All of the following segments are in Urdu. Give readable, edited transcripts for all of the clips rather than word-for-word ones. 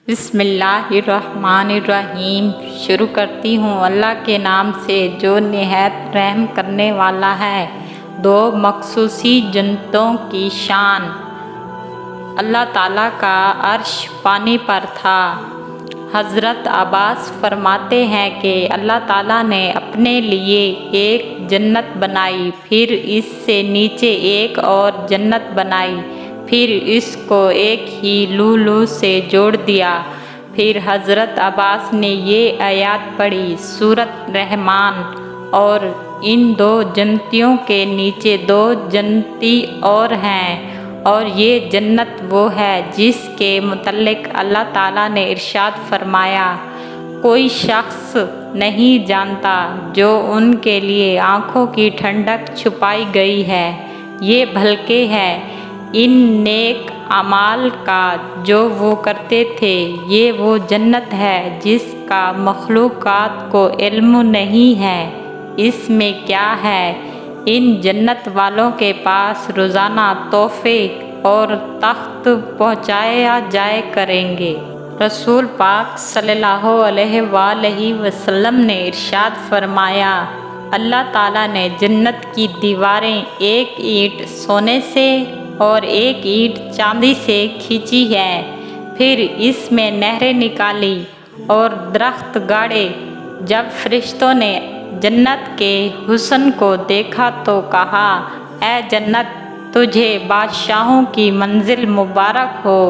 بسم اللہ الرحمن الرحیم۔ شروع کرتی ہوں اللہ کے نام سے جو نہایت رحم کرنے والا ہے۔ دو مخصوصی جنتوں کی شان۔ اللہ تعالیٰ کا عرش پانی پر تھا۔ حضرت عباس فرماتے ہیں کہ اللہ تعالیٰ نے اپنے لیے ایک جنت بنائی، پھر اس سے نیچے ایک اور جنت بنائی، پھر اس کو ایک ہی لولو سے جوڑ دیا۔ پھر حضرت عباس نے یہ آیات پڑھی، سورۃ رحمان، اور ان دو جنتیوں کے نیچے دو جنتی اور ہیں، اور یہ جنت وہ ہے جس کے متعلق اللہ تعالیٰ نے ارشاد فرمایا، کوئی شخص نہیں جانتا جو ان کے لیے آنکھوں کی ٹھنڈک چھپائی گئی ہے، یہ بلکہ ہے ان نیک اعمال کا جو وہ کرتے تھے، یہ وہ جنت ہے جس کا مخلوقات کو علم نہیں ہے۔ اس میں کیا ہے؟ ان جنت والوں کے پاس روزانہ تحفے اور تخت پہنچایا جائے کریں گے۔ رسول پاک صلی اللہ علیہ وآلہ وسلم نے ارشاد فرمایا، اللہ تعالیٰ نے جنت کی دیواریں ایک اینٹ سونے سے اور ایک اینٹ چاندی سے کھینچی ہے، پھر اس میں نہریں نکالی اور درخت گاڑے۔ جب فرشتوں نے جنت کے حسن کو دیکھا تو کہا، اے جنت، تجھے بادشاہوں کی منزل مبارک ہو۔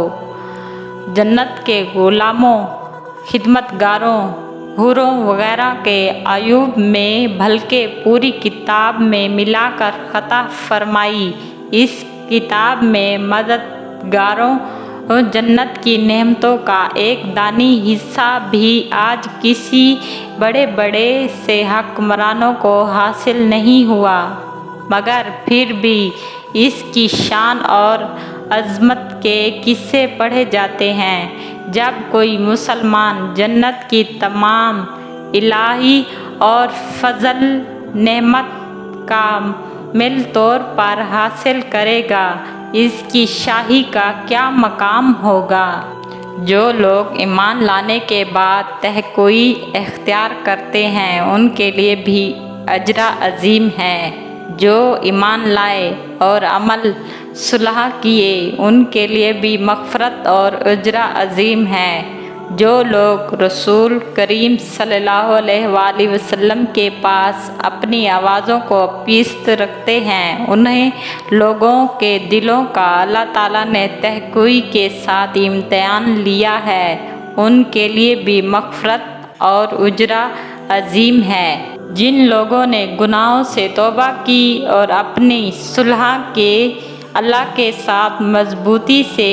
جنت کے غلاموں، خدمت گاروں، حوروں وغیرہ کے عیوب میں بلکہ پوری کتاب میں ملا کر عطا فرمائی۔ اس کتاب میں مددگاروں جنت کی نعمتوں کا ایک دانی حصہ بھی آج کسی بڑے بڑے سے حکمرانوں کو حاصل نہیں ہوا، مگر پھر بھی اس کی شان اور عظمت کے قصے پڑھے جاتے ہیں۔ جب کوئی مسلمان جنت کی تمام الہی اور فضل نعمت کامل طور پر حاصل کرے گا، اس کی شاہی کا کیا مقام ہوگا؟ جو لوگ ایمان لانے کے بعد تقوی اختیار کرتے ہیں ان کے لیے بھی اجر عظیم ہے۔ جو ایمان لائے اور عمل صالح کیے ان کے لیے بھی مغفرت اور اجر عظیم ہے۔ جو لوگ رسول کریم صلی اللہ علیہ وآلہ وسلم کے پاس اپنی آوازوں کو پست رکھتے ہیں، انہیں لوگوں کے دلوں کا اللہ تعالیٰ نے تقوی کے ساتھ امتحان لیا ہے، ان کے لیے بھی مغفرت اور اجر عظیم ہے۔ جن لوگوں نے گناہوں سے توبہ کی اور اپنی صلح کے اللہ کے ساتھ مضبوطی سے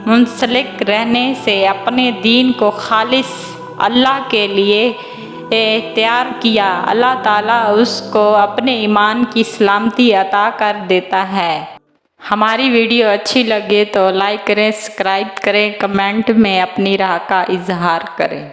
منسلک رہنے سے اپنے دین کو خالص اللہ کے لیے اختیار کیا، اللہ تعالیٰ اس کو اپنے ایمان کی سلامتی عطا کر دیتا ہے۔ ہماری ویڈیو اچھی لگے تو لائک کریں، سبسکرائب کریں، کمنٹ میں اپنی رائے کا اظہار کریں۔